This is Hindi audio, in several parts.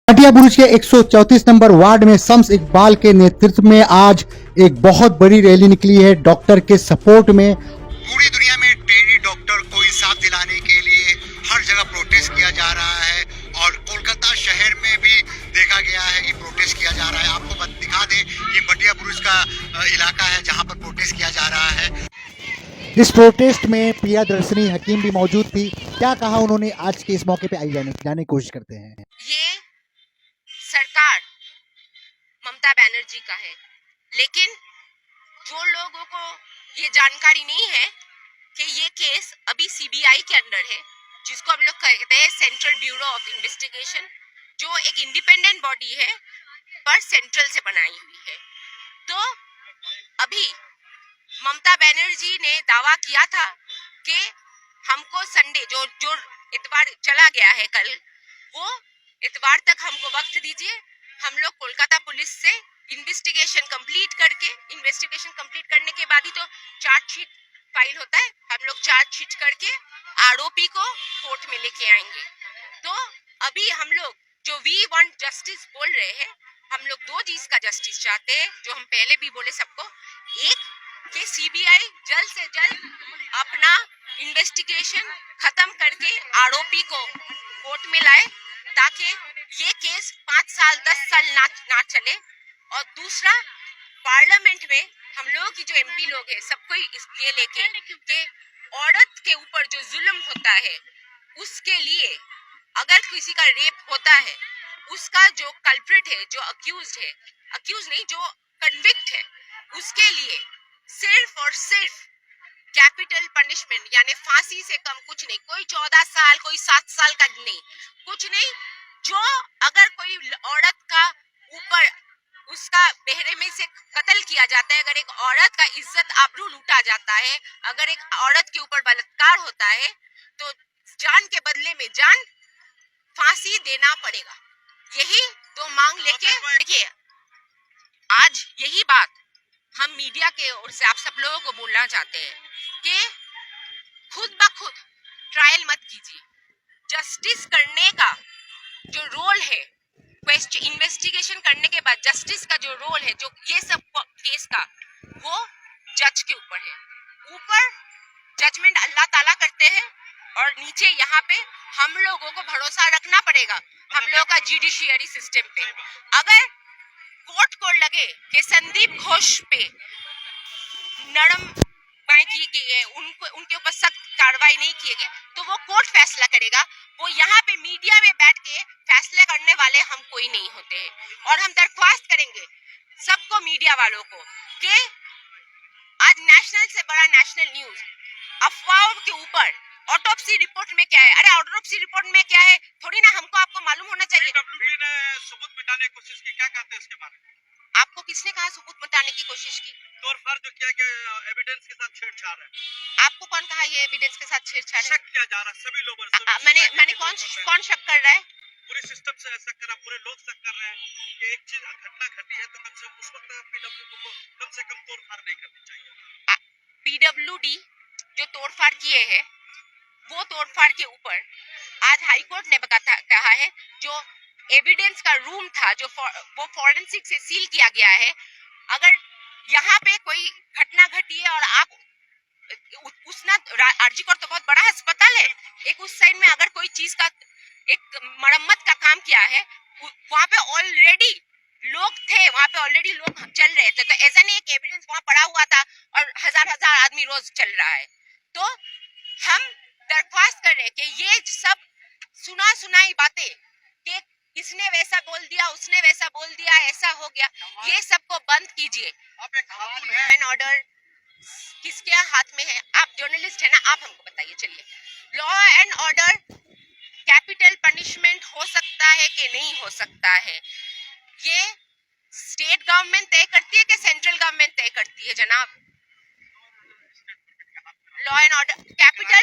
हटिया बुरुज के 134 नंबर वार्ड में शम्स इकबाल के नेतृत्व में आज एक बहुत बड़ी रैली निकली है डॉक्टर के सपोर्ट में। पूरी दुनिया में ट्रेनी डॉक्टर को इंसाफ दिलाने के लिए हर जगह प्रोटेस्ट किया जा रहा है और कोलकाता शहर में भी देखा गया है कि प्रोटेस्ट किया जा रहा है। आपको दिखा दें, ये हटिया बुरुज का इलाका है जहां पर प्रोटेस्ट किया जा रहा है। इस प्रोटेस्ट में प्रियदर्शनी हकीम भी मौजूद थी। क्या कहा उन्होंने आज के इस मौके पे आई जाने की कोशिश करते हैं। ये सरकार ममता बनर्जी का है, लेकिन जो लोगों को ये जानकारी नहीं है कि ये केस अभी सीबीआई के अंडर है, जिसको हम लोग कहते हैं सेंट्रल ब्यूरो ऑफ इन्वेस्टिगेशन, जो एक इंडिपेंडेंट बॉडी है पर सेंट्रल से बनाई हुई है। तो अभी ममता बनर्जी ने दावा किया था कि हमको संडे जो इतवार चला गया है कल, वो इतवार तक हमको वक्त दीजिए। हम लोग कोलकाता पुलिस से इन्वेस्टिगेशन कंप्लीट करने के बाद ही तो चार्जशीट फाइल होता है। हम लोग चार्जशीट करके आरोपी को कोर्ट में लेके आएंगे। तो अभी हम लोग जो वी वांट जस्टिस बोल रहे हैं, हम लोग दो चीज का जस्टिस चाहते हैं, जो हम पहले भी बोले सबको। एक कि सीबीआई जल्द से जल्द अपना इन्वेस्टिगेशन खत्म करके आरोपी को कोर्ट में लाए, ताकि ये केस 5 साल 10 साल ना चले। और दूसरा, पार्लियामेंट में हम लोग की जो एमपी लोग हैं, सबको इसलिए लेके कि औरत के ऊपर जो जुल्म होता है, उसके लिए अगर किसी का रेप होता है, उसका जो कल्प्रिट है, जो अक्यूज नहीं, जो कन्विक्ट है, उसके लिए सिर्फ और सिर्फ कैपिटल पनिशमेंट यानी फांसी से कम कुछ नहीं। कोई 14 साल, कोई 7 साल का नहीं, कुछ नहीं। जो अगर कोई औरत का ऊपर उसका बहरे में से कत्ल किया जाता है, अगर एक औरत का इज्जत आबरू लूटा जाता है, अगर एक औरत के ऊपर बलात्कार होता है, तो जान के बदले में जान, फांसी देना पड़ेगा। यही तो मांग लेके देखिए, आज यही बात हम मीडिया के ओर से आप सब लोगों को बोलना चाहते हैं कि खुद ब खुद ट्रायल मत कीजिए। जस्टिस करने का जो रोल है, इन्वेस्टिगेशन करने के बाद जस्टिस का जो रोल है, जो ये सब केस का, वो जज के ऊपर है। ऊपर जजमेंट अल्लाह ताला करते हैं और नीचे यहाँ पे हम लोगों को भरोसा रखना पड़ेगा हम लोगों का जुडिशियरी सिस्टम पे। अगर कोर्ट को लगे कि संदीप घोष पे नरम की गई है, उनके ऊपर सख्त कार्रवाई नहीं किए गए, तो वो कोर्ट फैसला करेगा। वो यहाँ पे मीडिया में बैठ के फैसला करने वाले हम कोई नहीं होते हैं। और हम दरख्वास्त करेंगे सबको, मीडिया वालों को, कि आज नेशनल से बड़ा नेशनल न्यूज अफवाहों के ऊपर ऑटोप्सी रिपोर्ट में क्या है। अरे ऑटोप्सी रिपोर्ट में क्या है थोड़ी ना हमको आपको मालूम होना चाहिए। पीडब्ल्यूडी ने सबूत मिटाने की कोशिश की, क्या कहते हैं इसके बारे में? आपको किसने कहा सबूत मिटाने की कोशिश की? तोड़फाड़ जो किया गया एविडेंस के साथ छेड़छाड़ है। आपको कौन कहा ये एविडेंस के साथ छेड़छाड़ है? शक किया जा रहा है सभी लोगों। मैंने कौन शक कर रहा है? पूरे सिस्टम से ऐसा कर रहा, पूरे लोग शक कर रहे हैं कि एक चीज घटना घटी है तो कम से कम उस वक्त पीडब्ल्यूडी को कम से कम तोड़फाड़ नहीं करनी चाहिए। पीडब्ल्यूडी जो तोड़फाड़ किए हैं, वो तोड़फाड़ के ऊपर आज हाईकोर्ट ने कहा है, जो एविडेंस का रूम था, जो वो फॉरेंसिक से सील किया गया है, अगर यहाँ पे कोई घटना घटी है और आप आरजीकर तो बहुत बड़ा अस्पताल है, एक उस साइड में अगर कोई चीज का एक मरम्मत का काम किया है, वहाँ पे ऑलरेडी लोग थे, वहाँ पे ऑलरेडी लोग चल रहे थे, तो ऐसा नहीं है कि एविडेंस वहाँ पड़ा हुआ था और हजार आदमी रोज चल रहा है। तो हम दरख्वास्त कर रहे हैं कि ये सब सुनाई बातें कि इसने वैसा बोल दिया, उसने वैसा बोल दिया, ऐसा हो गया, ये सबको बंद कीजिए। एंड ऑर्डर किसके हाथ में है? आप जर्नलिस्ट है ना, आप हमको बताइए। चलिए, law and order capital punishment हो सकता है कि नहीं हो सकता है, ये स्टेट गवर्नमेंट तय करती है कि सेंट्रल गवर्नमेंट तय करती है जनाब? Law and order capital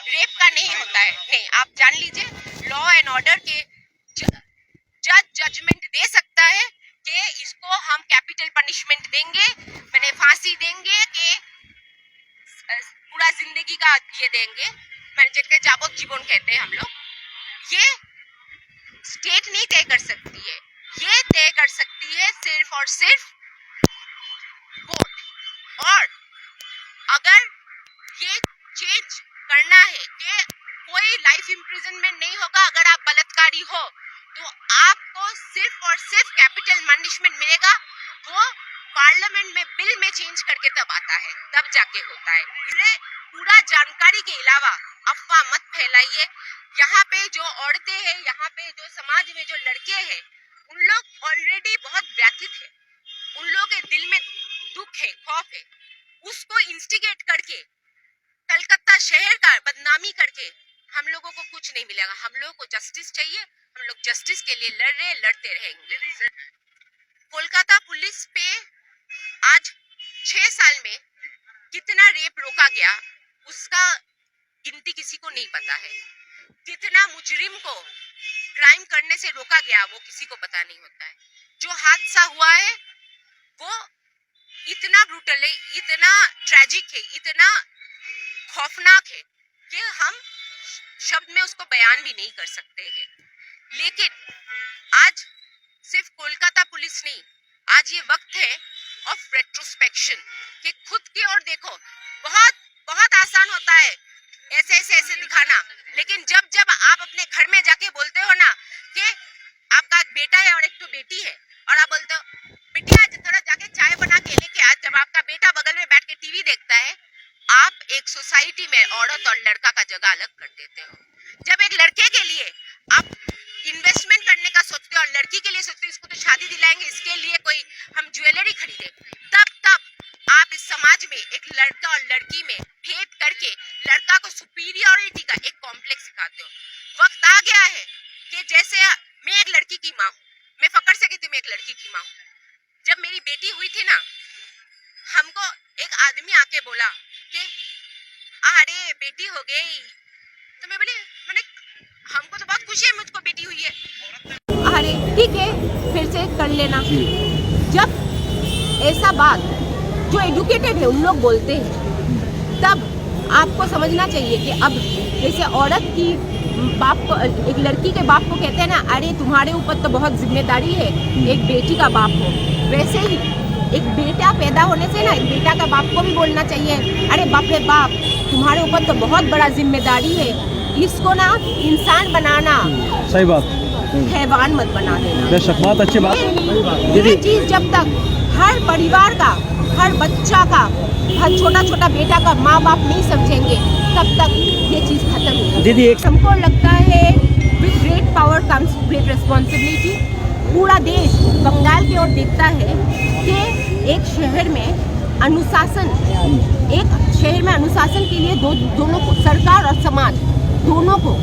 rape का नहीं होता है, नहीं, आप जान लीजिए। लॉ एंड ऑर्डर के जजमेंट दे सकता है कि इसको हम कैपिटल पनिशमेंट देंगे, मैंने फांसी देंगे, कि पूरा जिंदगी का ये देंगे, मैंने जिनके जाबोत जीवन कहते हैं हम लोग। ये स्टेट नहीं तय कर सकती है, ये तय कर सकती है सिर्फ और सिर्फ कोर्ट। और अगर ये चेंज करना है कि कोई लाइफ इम्प्रिजनमेंट नहीं होगा अगर आप बलात्कारी हो, तो आपको सिर्फ और सिर्फ कैपिटल पनिशमेंट मिलेगा। वो पार्लियामेंट में बिल में चेंज करके तब आता है, तब जाके होता है। इसलिए पूरा जानकारी के अलावा अफवाह मत फैलाइए। यहाँ पे जो औरतें हैं, यहाँ पे जो समाज में जो लड़के हैं, उन लोग ऑलरेडी बहुत व्यथित है, उन लोगों के दिल में दुख है, खौफ है। उसको इंस्टिगेट करके कलकत्ता शहर का बदनामी करके हम लोगों को कुछ नहीं मिलेगा। हम लोगों को जस्टिस चाहिए, हम लोग जस्टिस के लिए लड़ रहे, लड़ते रहेंगे। कोलकाता पुलिस पे आज 6 साल में कितना रेप रोका गया उसका गिनती किसी को नहीं पता है। कितना मुजरिम को क्राइम करने से रोका गया वो किसी को पता नहीं होता है। जो हादसा हुआ है वो इतना ब्रूटल है, इतना ट्रेजिक है, इतना खौफनाक है कि हम शब्द में उसको बयान भी नहीं कर सकते हैं। लेकिन आज सिर्फ कोलकाता पुलिस नहीं, आज ये वक्त है ऑफ रेट्रोस्पेक्शन कि खुद की ओर देखो। बहुत बहुत आसान होता है ऐसे दिखाना, लेकिन जब जब आप अपने घर में जाके बोलते हो ना कि आपका एक बेटा है और एक तो बेटी है, और आप बोलते हो बिटिया थोड़ा जाके चाय बना के लेके आ, जब आपका बेटा बगल में बैठ के टीवी देखता है, आप एक सोसाइटी में औरत और लड़का का जगह अलग कर देते हो। जब एक लड़के के लिए आप इन्वेस्टमेंट करने का सोचते हो और लड़की के लिए सोचते हो इसको तो शादी दिलाएंगे, इसके लिए कोई हम ज्वेलरी खरीदे, तब आप इस समाज में एक लड़का और लड़की में भेद करके लड़का को सुपीरियरिटी का एक कॉम्प्लेक्स सिखाते हो। वक्त आ गया है कि जैसे मैं एक लड़की की माँ हूँ, मैं फकर से कहती हूँ मैं एक लड़की की माँ हूँ। जब मेरी बेटी हुई थी ना, हमको एक आदमी आके बोला कि अरे बेटी हो गई, तो मैं बोली मैंने हमको तो बहुत खुशी है मुझको बेटी हुई है। अरे ठीक है फिर से कर लेना। जब ऐसा बात जो एजुकेटेड है उन लोग बोलते हैं, तब आपको समझना चाहिए कि अब जैसे औरत की बाप को, एक लड़की के बाप को कहते हैं ना, अरे तुम्हारे ऊपर तो बहुत जिम्मेदारी है एक बेटी का बाप हो, वैसे ही एक बेटा पैदा होने से ना एक बेटा का बाप को भी बोलना चाहिए, अरे बाप रे बाप तुम्हारे ऊपर तो बहुत बड़ा जिम्मेदारी है, इसको ना इंसान बनाना। सही बात, हैवान मत बना देना। बेशक बहुत अच्छी बात। ये चीज जब तक हर परिवार का, हर बच्चा का, हर छोटा छोटा बेटा का माँ बाप नहीं समझेंगे, तब तक ये चीज खत्म नहीं होगी। दीदी एक हमको लगता है with great power comes great responsibility. पूरा देश बंगाल की ओर देखता है कि एक शहर में अनुशासन, के लिए दोनों को, सरकार और समाज दोनों को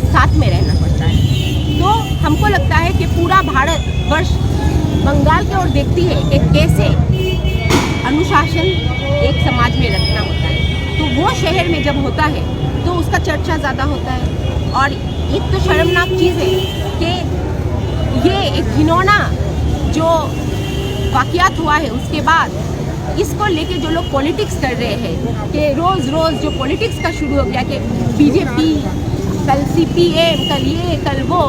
साथ में रहना पड़ता है। तो हमको लगता है कि पूरा भारत वर्ष बंगाल की ओर देखती है कि कैसे अनुशासन एक समाज में रखना होता है। तो वो शहर में जब होता है तो उसका चर्चा ज़्यादा होता है। और एक तो शर्मनाक चीज़ है कि ये एक घिनौना जो वाक़यात हुआ है, उसके बाद इसको लेके जो लोग पॉलिटिक्स कर रहे हैं कि रोज़ रोज़ जो पॉलिटिक्स का शुरू हो गया कि बीजेपी, कल सीपीएम, कल ये कल वो।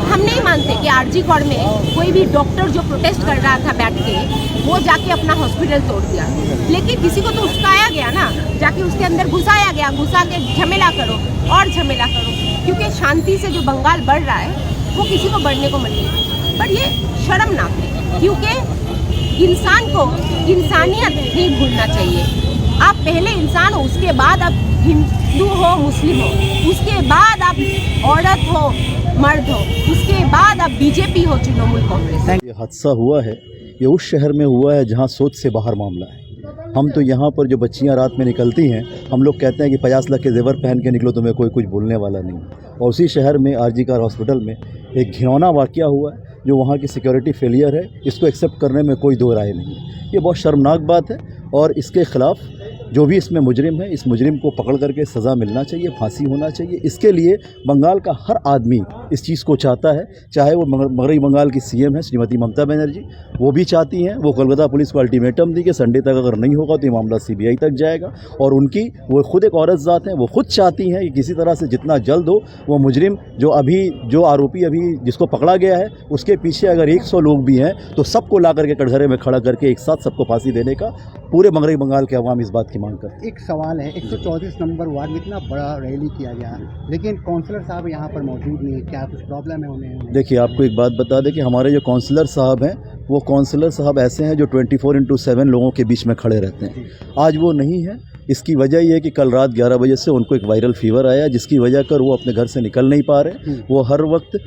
हम नहीं मानते कि आरजी कॉर में कोई भी डॉक्टर जो प्रोटेस्ट कर रहा था बैठ के, वो जाके अपना हॉस्पिटल तोड़ दिया, लेकिन किसी को तो उस्काया गया ना, जाके उसके अंदर घुसाया गया, घुसा के झमेला करो और झमेला करो, क्योंकि शांति से जो बंगाल बढ़ रहा है वो किसी को बढ़ने को मत नहीं। पर ये शर्मनाक है, क्योंकि इंसान को इंसानियत नहीं भूलना चाहिए। आप पहले इंसान हो, उसके बाद आप हिंदू हो, मुस्लिम हो, उसके बाद आप औरत हो, मर्द हो, उसके बाद आप बीजेपी हो, तृणमूल कांग्रेस। ये हादसा हुआ है, ये उस शहर में हुआ है जहाँ सोच से बाहर मामला है। हम तो यहाँ पर जो बच्चियाँ रात में निकलती हैं, हम लोग कहते हैं कि 50 लाख के जेवर पहन के निकलो, तुम्हें कोई कुछ बोलने वाला नहीं। और उसी शहर में आरजी कार हॉस्पिटल में एक घिनौना वाक़या हुआ है जो वहाँ की सिक्योरिटी फेलियर है। इसको एक्सेप्ट करने में कोई दो राय नहीं है। ये बहुत शर्मनाक बात है और इसके ख़िलाफ़ जो भी इसमें मुजरिम है, इस मुजरिम को पकड़ करके सज़ा मिलना चाहिए, फांसी होना चाहिए। इसके लिए बंगाल का हर आदमी इस चीज़ को चाहता है, चाहे वो मगरबी बंगाल की सीएम है श्रीमती ममता बनर्जी, वो भी चाहती हैं। वो कोलकाता पुलिस को अल्टीमेटम दी कि संडे तक अगर नहीं होगा तो ये मामला सीबीआई तक जाएगा। और उनकी वो खुद एक औरत ज़ात हैं, वो खुद चाहती हैं कि किसी तरह से जितना जल्द हो वो मुजरिम जो आरोपी अभी जिसको पकड़ा गया है, उसके पीछे अगर 100 लोग भी हैं तो सबको ला करके कटघरे में खड़ा करके एक साथ सबको फांसी देने का पूरे मगरबी बंगाल के अवाम इस बात की मांग करते हैं। एक सवाल है, 134 नंबर वार्ड में इतना बड़ा रैली किया गया, लेकिन काउंसलर साहब यहाँ पर मौजूद नहीं है, क्या कुछ प्रॉब्लम है उन्हें? देखिए, आपको एक बात बता दें कि हमारे जो काउंसलर साहब हैं, वो काउंसलर साहब ऐसे हैं जो 24/7 लोगों के बीच में खड़े रहते हैं। आज वो नहीं है। इसकी वजह ये है कि कल रात 11 बजे से उनको एक वायरल फीवर आया, जिसकी वजह कर वो अपने घर से निकल नहीं पा रहे। वो हर वक्त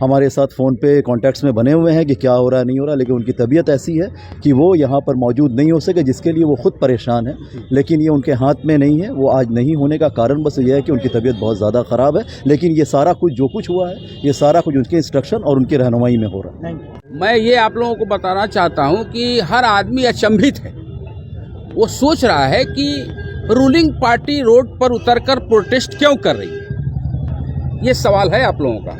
हमारे साथ फ़ोन पे कॉन्टैक्ट्स में बने हुए हैं कि क्या हो रहा है, नहीं हो रहा, लेकिन उनकी तबीयत ऐसी है कि वो यहाँ पर मौजूद नहीं हो सके, जिसके लिए वो खुद परेशान है। लेकिन ये उनके हाथ में नहीं है। वो आज नहीं होने का कारण बस ये है कि उनकी तबीयत बहुत ज़्यादा ख़राब है। लेकिन ये सारा कुछ जो कुछ हुआ है, ये सारा कुछ उनके इंस्ट्रक्शन और उनकी रहनुमाई में हो रहा है। मैं ये आप लोगों को बताना चाहता हूँ कि हर आदमी अचंभित है। वो सोच रहा है कि रूलिंग पार्टी रोड पर उतरकर प्रोटेस्ट क्यों कर रही है। ये सवाल है आप लोगों का।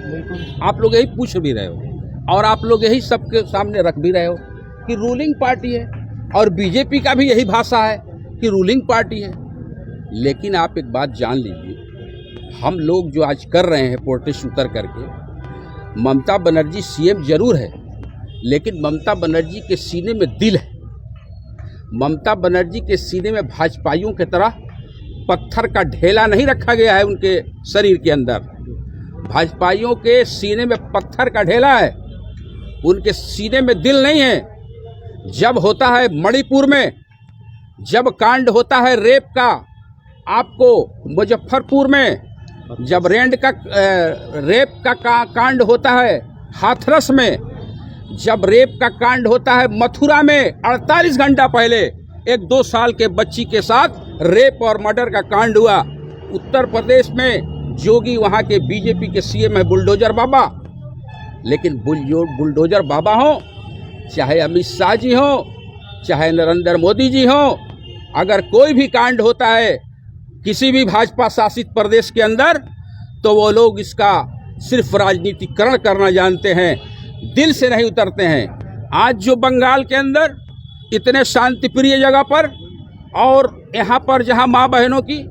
आप लोग यही पूछ भी रहे हो और आप लोग यही सबके सामने रख भी रहे हो कि रूलिंग पार्टी है, और बीजेपी का भी यही भाषा है कि रूलिंग पार्टी है। लेकिन आप एक बात जान लीजिए, हम लोग जो आज कर रहे हैं प्रोटेस्ट उतर करके, ममता बनर्जी सीएम जरूर है, लेकिन ममता बनर्जी के सीने में दिल है। ममता बनर्जी के सीने में भाजपाइयों की तरह पत्थर का ढेला नहीं रखा गया है। उनके शरीर के अंदर भाजपाइयों के सीने में पत्थर का ढेला है, उनके सीने में दिल नहीं है। जब होता है मणिपुर में, जब कांड होता है रेप का, आपको मुजफ्फरपुर में जब रेप का कांड होता है, हाथरस में जब रेप का कांड होता है, मथुरा में 48 घंटा पहले एक 2 साल के बच्ची के साथ रेप और मर्डर का कांड हुआ। उत्तर प्रदेश में जोगी वहाँ के बीजेपी के सीएम है बुलडोजर बाबा। लेकिन बुलडोजर बाबा हो, चाहे अमित शाह जी हो, चाहे नरेंद्र मोदी जी हो, अगर कोई भी कांड होता है किसी भी भाजपा शासित प्रदेश के अंदर, तो वो लोग इसका सिर्फ राजनीतिकरण करना जानते हैं, दिल से नहीं उतरते हैं। आज जो बंगाल के अंदर इतने शांतिप्रिय जगह पर, और यहाँ पर जहाँ माँ बहनों की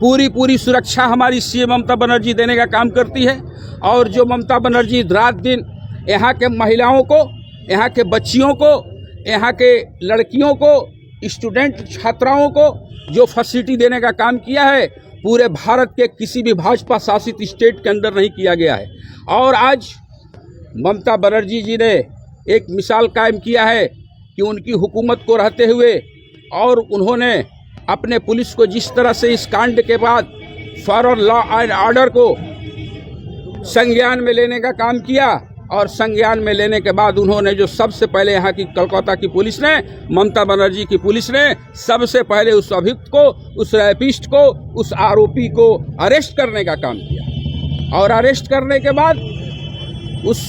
पूरी सुरक्षा हमारी सीएम ममता बनर्जी देने का काम करती है, और जो ममता बनर्जी रात दिन यहाँ के महिलाओं को, यहाँ के बच्चियों को, यहाँ के लड़कियों को, स्टूडेंट छात्राओं को जो फैसिलिटी देने का काम किया है, पूरे भारत के किसी भी भाजपा शासित स्टेट के अंदर नहीं किया गया है। और आज ममता बनर्जी जी ने एक मिसाल कायम किया है कि उनकी हुकूमत को रहते हुए, और उन्होंने अपने पुलिस को जिस तरह से इस कांड के बाद फॉर लॉ एंड ऑर्डर को संज्ञान में लेने का काम किया, और संज्ञान में लेने के बाद उन्होंने जो सबसे पहले यहाँ की कोलकाता की पुलिस ने, ममता बनर्जी की पुलिस ने सबसे पहले उस अभियुक्त को, उस रैपिस्ट को, उस आरोपी को अरेस्ट करने का काम किया। और अरेस्ट करने के बाद उस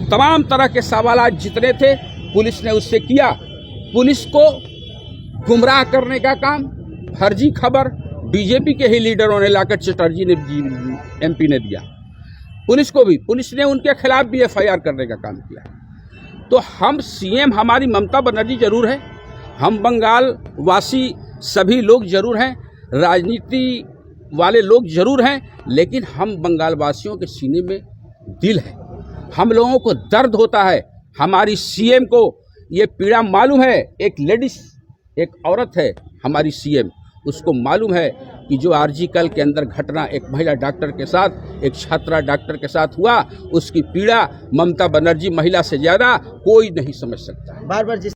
तमाम तरह के सवाल जितने थे पुलिस ने उससे किया। पुलिस को गुमराह करने का काम, फर्जी खबर बीजेपी के ही लीडरों ने, लाकर चटर्जी ने, एमपी ने दिया। पुलिस ने उनके खिलाफ भी एफआईआर करने का काम किया। तो हम सीएम, हमारी ममता बनर्जी जरूर है, हम बंगाल वासी सभी लोग जरूर हैं, राजनीति वाले लोग जरूर हैं, लेकिन हम बंगाल वासियों के सीने में दिल है। हम लोगों को दर्द होता है। हमारी सीएम को ये पीड़ा मालूम है। एक लेडीज, एक औरत है हमारी सीएम, उसको मालूम है कि जो आरजीकल के अंदर घटना एक महिला डॉक्टर के साथ, एक छात्रा डॉक्टर के साथ हुआ, उसकी पीड़ा ममता बनर्जी महिला से ज़्यादा कोई नहीं समझ सकता। बार बार जिस